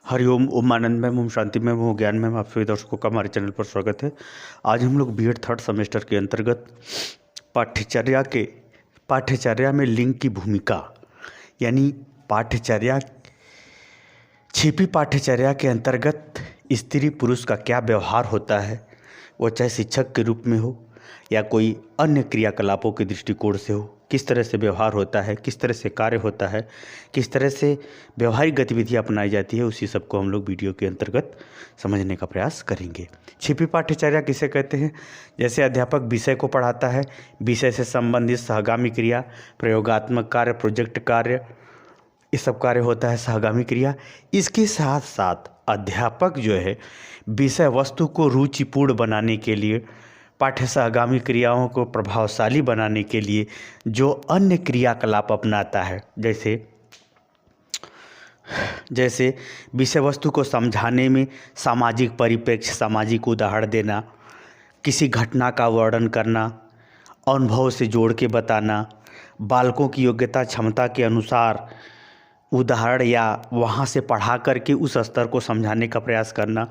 हरिओम ओम आनंदमय ओम शांतिमय ओम ज्ञानमय आप सभी दर्शकों का हमारे चैनल पर स्वागत है। आज हम लोग बीएड थर्ड सेमेस्टर के अंतर्गत पाठ्यचर्या में लिंग की भूमिका यानी पाठ्यचर्या छिपी पाठ्यचर्या के अंतर्गत स्त्री पुरुष का क्या व्यवहार होता है, वो चाहे शिक्षक के रूप में हो या कोई अन्य क्रियाकलापों के दृष्टिकोण से हो, किस तरह से व्यवहार होता है, किस तरह से कार्य होता है, किस तरह से व्यवहारिक गतिविधियाँ अपनाई जाती है, उसी सब को हम लोग वीडियो के अंतर्गत समझने का प्रयास करेंगे। छिपी पाठ्यचर्या किसे कहते हैं? जैसे अध्यापक विषय को पढ़ाता है, विषय से संबंधित सहगामी क्रिया, प्रयोगात्मक कार्य, प्रोजेक्ट कार्य, ये सब कार्य होता है सहगामी क्रिया। इसके साथ साथ अध्यापक जो है विषय वस्तु को रुचिपूर्ण बनाने के लिए, पाठ्य सहगामी क्रियाओं को प्रभावशाली बनाने के लिए जो अन्य क्रियाकलाप अपनाता है, जैसे विषय वस्तु को समझाने में सामाजिक परिप्रेक्ष्य, सामाजिक उदाहरण देना, किसी घटना का वर्णन करना, अनुभव से जोड़ के बताना, बालकों की योग्यता क्षमता के अनुसार उदाहरण या वहाँ से पढ़ा करके उस स्तर को समझाने का प्रयास करना,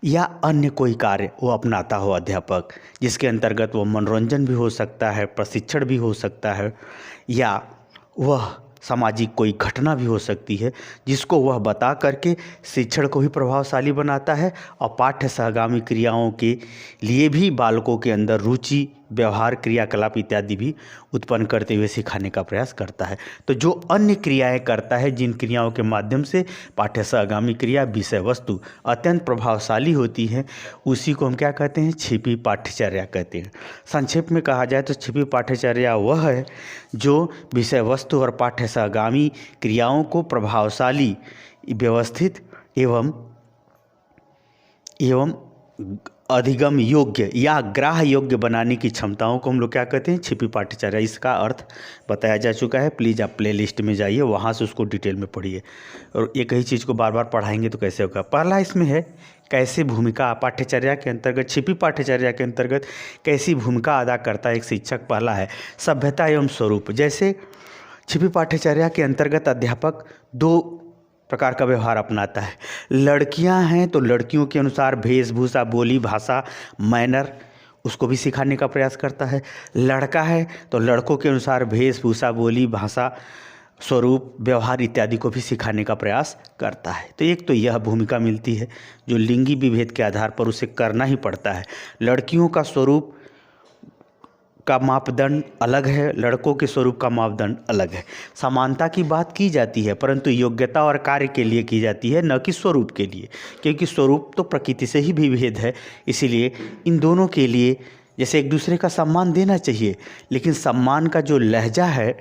या अन्य कोई कार्य वो अपनाता हो अध्यापक, जिसके अंतर्गत वो मनोरंजन भी हो सकता है, प्रशिक्षण भी हो सकता है, या वह सामाजिक कोई घटना भी हो सकती है जिसको वह बता करके शिक्षण को भी प्रभावशाली बनाता है और पाठ्य सहगामी क्रियाओं के लिए भी बालकों के अंदर रुचि, व्यवहार, क्रियाकलाप इत्यादि भी उत्पन्न करते हुए सिखाने का प्रयास करता है। तो जो अन्य क्रियाएं करता है, जिन क्रियाओं के माध्यम से पाठ्य सहगामी क्रिया, विषय वस्तु अत्यंत प्रभावशाली होती है, उसी को हम क्या कहते हैं? छिपी पाठ्यचर्या कहते हैं। संक्षेप में कहा जाए तो छिपी पाठ्यचर्या वह है जो विषय वस्तु और पाठ्य सहगामी क्रियाओं को प्रभावशाली, व्यवस्थित एवं अधिगम योग्य या ग्राह्य योग्य बनाने की क्षमताओं को हम लोग क्या कहते हैं? छिपी पाठ्यचर्या। इसका अर्थ बताया जा चुका है, प्लीज़ आप प्लेलिस्ट में जाइए, वहाँ से उसको डिटेल में पढ़िए। और एक ही चीज़ को बार बार पढ़ाएंगे तो कैसे होगा। पहला इसमें है कैसे भूमिका पाठ्यचर्या के अंतर्गत, छिपी पाठ्यचर्या के अंतर्गत कैसी भूमिका अदा करता है एक शिक्षक। पहला है सभ्यता एवं स्वरूप। जैसे छिपी पाठ्यचर्या के अंतर्गत अध्यापक दो प्रकार का व्यवहार अपनाता है। लड़कियां हैं तो लड़कियों के अनुसार वेशभूषा, बोली, भाषा, मैनर, उसको भी सिखाने का प्रयास करता है। लड़का है तो लड़कों के अनुसार वेशभूषा, बोली, भाषा, स्वरूप, व्यवहार इत्यादि को भी सिखाने का प्रयास करता है। तो एक तो यह भूमिका मिलती है जो लिंगी विभेद के आधार पर उसे करना ही पड़ता है। लड़कियों का स्वरूप का मापदंड अलग है, लड़कों के स्वरूप का मापदंड अलग है। समानता की बात की जाती है परंतु योग्यता और कार्य के लिए की जाती है, न कि स्वरूप के लिए, क्योंकि स्वरूप तो प्रकृति से ही विभेद है। इसीलिए इन दोनों के लिए जैसे एक दूसरे का सम्मान देना चाहिए, लेकिन सम्मान का जो लहजा है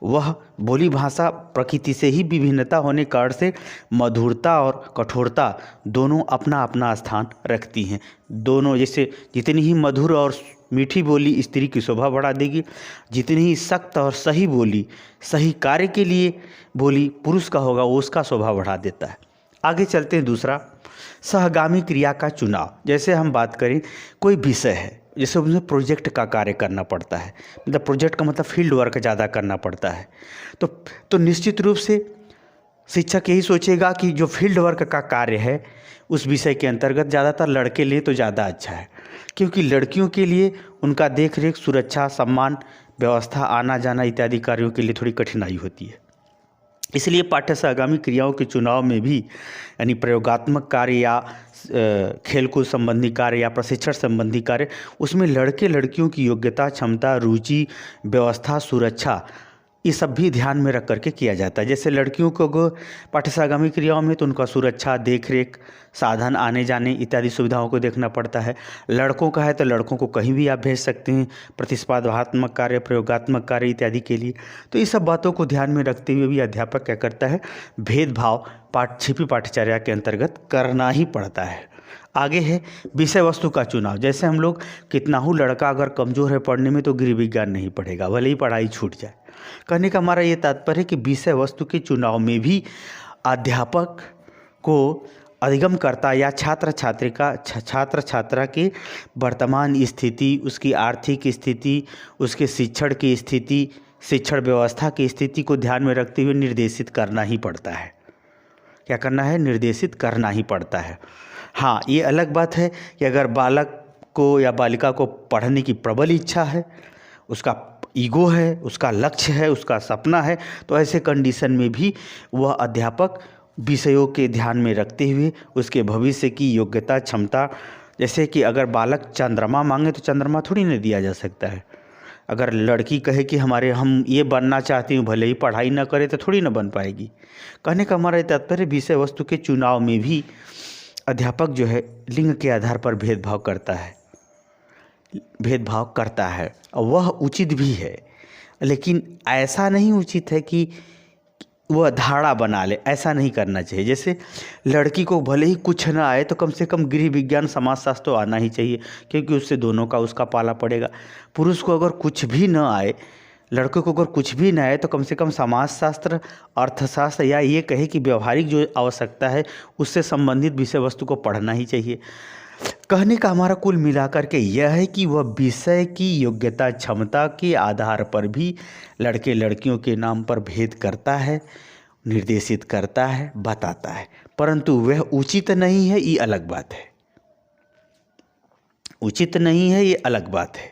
वह बोली भाषा प्रकृति से ही विभिन्नता होने कारण से मधुरता और कठोरता दोनों अपना अपना स्थान रखती हैं। दोनों जैसे जितनी ही मधुर और मीठी बोली स्त्री की शोभा बढ़ा देगी, जितनी ही सख्त और सही बोली, सही कार्य के लिए बोली पुरुष का होगा, वो उसका शोभा बढ़ा देता है। आगे चलते हैं। दूसरा, सहगामी क्रिया का चुनाव। जैसे हम बात करें कोई विषय है, जैसे उसमें प्रोजेक्ट का कार्य करना पड़ता है, मतलब प्रोजेक्ट का मतलब फील्ड वर्क ज़्यादा करना पड़ता है, तो निश्चित रूप से शिक्षक यही सोचेगा कि जो फील्ड वर्क का कार्य है उस विषय के अंतर्गत ज़्यादातर लड़के लिए तो ज़्यादा अच्छा है, क्योंकि लड़कियों के लिए उनका देख रेख, सुरक्षा, सम्मान, व्यवस्था, आना जाना इत्यादि कार्यों के लिए थोड़ी कठिनाई होती है। इसलिए पाठ्य सहगामी क्रियाओं के चुनाव में भी यानी प्रयोगात्मक कार्य या खेलकूद संबंधी कार्य या प्रशिक्षण संबंधी कार्य, उसमें लड़के लड़कियों की योग्यता, क्षमता, रुचि, व्यवस्था, सुरक्षा, ये सब भी ध्यान में रख करके किया जाता है। जैसे लड़कियों को पाठ्य सहगामी क्रियाओं में तो उनका सुरक्षा, देखरेख, साधन, आने जाने इत्यादि सुविधाओं को देखना पड़ता है। लड़कों का है तो लड़कों को कहीं भी आप भेज सकते हैं प्रतिस्पर्धात्मक कार्य, प्रयोगात्मक कार्य इत्यादि के लिए। तो ये सब बातों को ध्यान में रखते हुए भी अध्यापक क्या करता है? भेदभाव छिपी पाठ्यचर्या के अंतर्गत करना ही पड़ता है। आगे है विषय वस्तु का चुनाव। जैसे हम लोग कितना हो लड़का अगर कमज़ोर है पढ़ने में तो गृह विज्ञान नहीं पढ़ेगा, भले ही पढ़ाई छूट जाए। कहने का हमारा ये तात्पर्य है कि विषय वस्तु के चुनाव में भी अध्यापक को अधिगमकर्ता या छात्र छात्रा की वर्तमान स्थिति, उसकी आर्थिक स्थिति, उसके शिक्षण की स्थिति, शिक्षण व्यवस्था की स्थिति को ध्यान में रखते हुए निर्देशित करना ही पड़ता है। क्या करना है, निर्देशित करना ही पड़ता है। हाँ, ये अलग बात है कि अगर बालक को या बालिका को पढ़ने की प्रबल इच्छा है, उसका ईगो है, उसका लक्ष्य है, उसका सपना है, तो ऐसे कंडीशन में भी वह अध्यापक विषयों के ध्यान में रखते हुए उसके भविष्य की योग्यता, क्षमता, जैसे कि अगर बालक चंद्रमा मांगे तो चंद्रमा थोड़ी ना दिया जा सकता है। अगर लड़की कहे कि हम ये बनना चाहती हूँ, भले ही पढ़ाई ना करे तो थोड़ी ना बन पाएगी। कहने का हमारा तात्पर्य विषय वस्तु के चुनाव में भी अध्यापक जो है लिंग के आधार पर भेदभाव करता है और वह उचित भी है, लेकिन ऐसा नहीं उचित है कि वह धारणा बना ले, ऐसा नहीं करना चाहिए। जैसे लड़की को भले ही कुछ ना आए तो कम से कम गृह विज्ञान, समाजशास्त्र तो आना ही चाहिए, क्योंकि उससे दोनों का उसका पाला पड़ेगा। पुरुष को अगर कुछ भी ना आए, लड़के को अगर कुछ भी ना आए, तो कम से कम समाजशास्त्र, अर्थशास्त्र या ये कहे कि व्यवहारिक जो आवश्यकता है उससे संबंधित विषय वस्तु को पढ़ना ही चाहिए। कहने का हमारा कुल मिलाकर के यह है कि वह विषय की योग्यता, क्षमता के आधार पर भी लड़के लड़कियों के नाम पर भेद करता है, निर्देशित करता है, बताता है, परंतु वह उचित नहीं है, ये अलग बात है। उचित नहीं है, ये अलग बात है।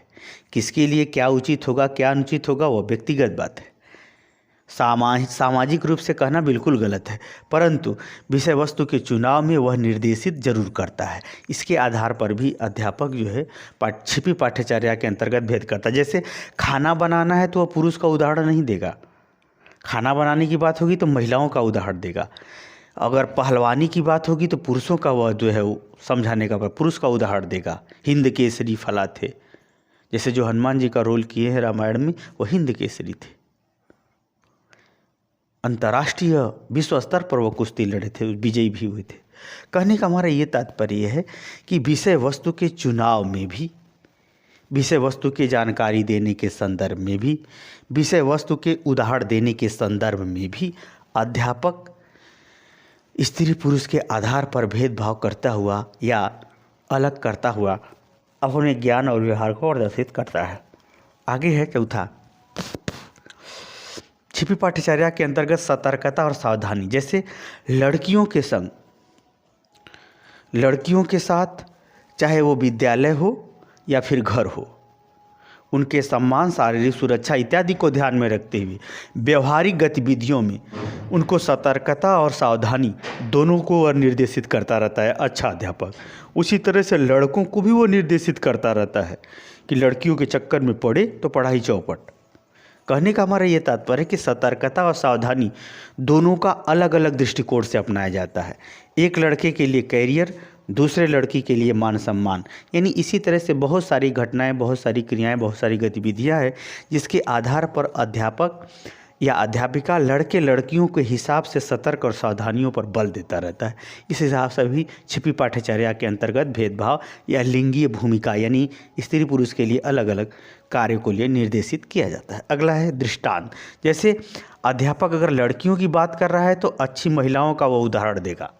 किसके लिए क्या उचित होगा, क्या अनुचित होगा, वह व्यक्तिगत बात है। सामाजिक रूप से कहना बिल्कुल गलत है, परंतु विषय वस्तु के चुनाव में वह निर्देशित जरूर करता है। इसके आधार पर भी अध्यापक जो है छिपी पाठ्यचर्या के अंतर्गत भेद करता है। जैसे खाना बनाना है तो वह पुरुष का उदाहरण नहीं देगा, खाना बनाने की बात होगी तो महिलाओं का उदाहरण देगा। अगर पहलवानी की बात होगी तो पुरुषों का वह जो है वो समझाने का पुरुष का उदाहरण देगा। हिंद केसरी फला थे, जैसे जो हनुमान जी का रोल किए हैं रामायण में, वो हिंद केसरी थे। अंतर्राष्ट्रीय विश्व स्तर पर वो कुश्ती लड़े थे, विजयी भी हुए थे। कहने का हमारा ये तात्पर्य है कि विषय वस्तु के चुनाव में भी, विषय वस्तु की जानकारी देने के संदर्भ में भी, विषय वस्तु के उदाहरण देने के संदर्भ में भी अध्यापक स्त्री पुरुष के आधार पर भेदभाव करता हुआ या अलग करता हुआ अपने ज्ञान और व्यवहार को प्रदर्शित करता है। आगे है चौथा, छिपी पाठ्यचर्या के अंतर्गत सतर्कता और सावधानी। जैसे लड़कियों के साथ चाहे वो विद्यालय हो या फिर घर हो, उनके सम्मान, शारीरिक सुरक्षा इत्यादि को ध्यान में रखते हुए व्यवहारिक गतिविधियों में उनको सतर्कता और सावधानी दोनों को वह निर्देशित करता रहता है अच्छा अध्यापक। उसी तरह से लड़कों को भी वो निर्देशित करता रहता है कि लड़कियों के चक्कर में पड़े तो पढ़ाई चौपट। कहने का हमारा ये तात्पर्य है कि सतर्कता और सावधानी दोनों का अलग अलग दृष्टिकोण से अपनाया जाता है। एक लड़के के लिए कैरियर, दूसरे लड़की के लिए मान सम्मान। यानी इसी तरह से बहुत सारी घटनाएं, बहुत सारी क्रियाएं, बहुत सारी गतिविधियां हैं जिसके आधार पर अध्यापक या अध्यापिका लड़के लड़कियों के हिसाब से सतर्क और सावधानियों पर बल देता रहता है। इस हिसाब से भी छिपी पाठ्यचर्या के अंतर्गत भेदभाव या लिंगीय भूमिका यानी स्त्री पुरुष के लिए अलग अलग कार्य को लिए निर्देशित किया जाता है। अगला है दृष्टांत। जैसे अध्यापक अगर लड़कियों की बात कर रहा है तो अच्छी महिलाओं का वो उदाहरण देगा,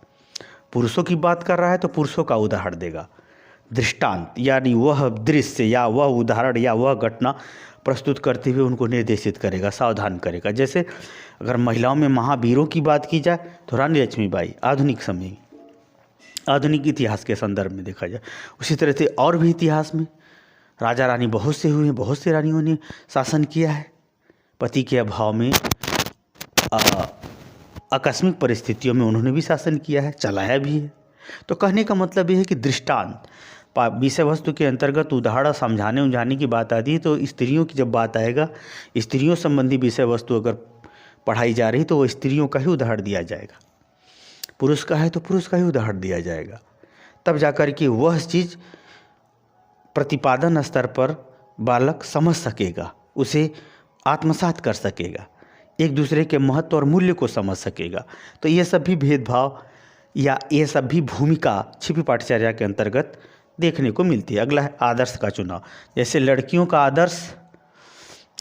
पुरुषों की बात कर रहा है तो पुरुषों का उदाहरण देगा। दृष्टांत यानी वह दृश्य या वह उदाहरण या वह घटना प्रस्तुत करते हुए उनको निर्देशित करेगा, सावधान करेगा। जैसे अगर महिलाओं में महावीरों की बात की जाए तो रानी लक्ष्मीबाई आधुनिक समय में, आधुनिक इतिहास के संदर्भ में देखा जाए। उसी तरह से और भी इतिहास में राजा रानी बहुत से हुए, बहुत से रानियों ने शासन किया है। पति के अभाव में आकस्मिक परिस्थितियों में उन्होंने भी शासन किया है, चलाया भी है। तो कहने का मतलब ये है कि दृष्टांत विषय वस्तु के अंतर्गत उदाहरण समझाने उमझाने की बात आती है तो स्त्रियों की जब बात आएगा, स्त्रियों संबंधी विषय वस्तु अगर पढ़ाई जा रही तो वो स्त्रियों का ही उदाहरण दिया जाएगा, पुरुष का है तो पुरुष का ही उदाहरण दिया जाएगा। तब जाकर के वह चीज़ प्रतिपादन स्तर पर बालक समझ सकेगा, उसे आत्मसात कर सकेगा, एक दूसरे के महत्व और मूल्य को समझ सकेगा। तो ये सब भी भेदभाव या ये सब भी भूमिका छिपी पाठ्यचर्या के अंतर्गत देखने को मिलती है। अगला है आदर्श का चुनाव। जैसे लड़कियों का आदर्श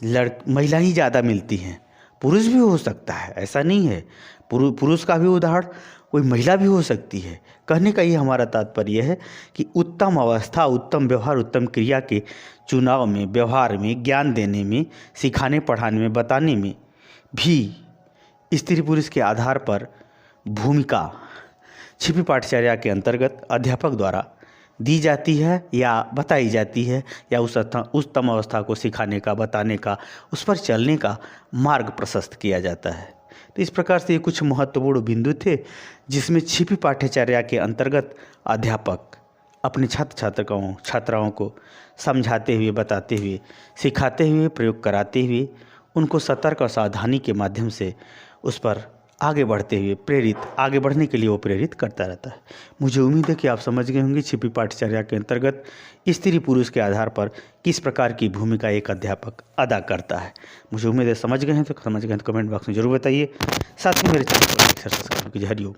महिला ही ज़्यादा मिलती हैं, पुरुष भी हो सकता है, ऐसा नहीं है। पुरुष का भी उदाहरण कोई महिला भी हो सकती है। कहने का ये हमारा तात्पर्य है कि उत्तम अवस्था, उत्तम व्यवहार, उत्तम क्रिया के चुनाव में, व्यवहार में, ज्ञान देने में, सिखाने पढ़ाने में, बताने में भी स्त्री पुरुष के आधार पर भूमिका छिपी पाठचर्या के अंतर्गत अध्यापक द्वारा दी जाती है या बताई जाती है, या उस उत्तम अवस्था को सिखाने का, बताने का, उस पर चलने का मार्ग प्रशस्त किया जाता है। तो इस प्रकार से ये कुछ महत्वपूर्ण बिंदु थे जिसमें छिपी पाठ्यचर्या के अंतर्गत अध्यापक अपने छात्राओं को समझाते हुए, बताते हुए, सिखाते हुए, प्रयोग कराते हुए उनको सतर्क और सावधानी के माध्यम से उस पर आगे बढ़ने के लिए वो प्रेरित करता रहता है। मुझे उम्मीद है कि आप समझ गए होंगे छिपी पाठचर्या के अंतर्गत स्त्री पुरुष के आधार पर किस प्रकार की भूमिका एक अध्यापक अदा करता है। मुझे उम्मीद है समझ गए हैं तो कमेंट बॉक्स में जरूर बताइए। साथ ही मेरे चैनल को सब्सक्राइब कीजिए। हरिओम।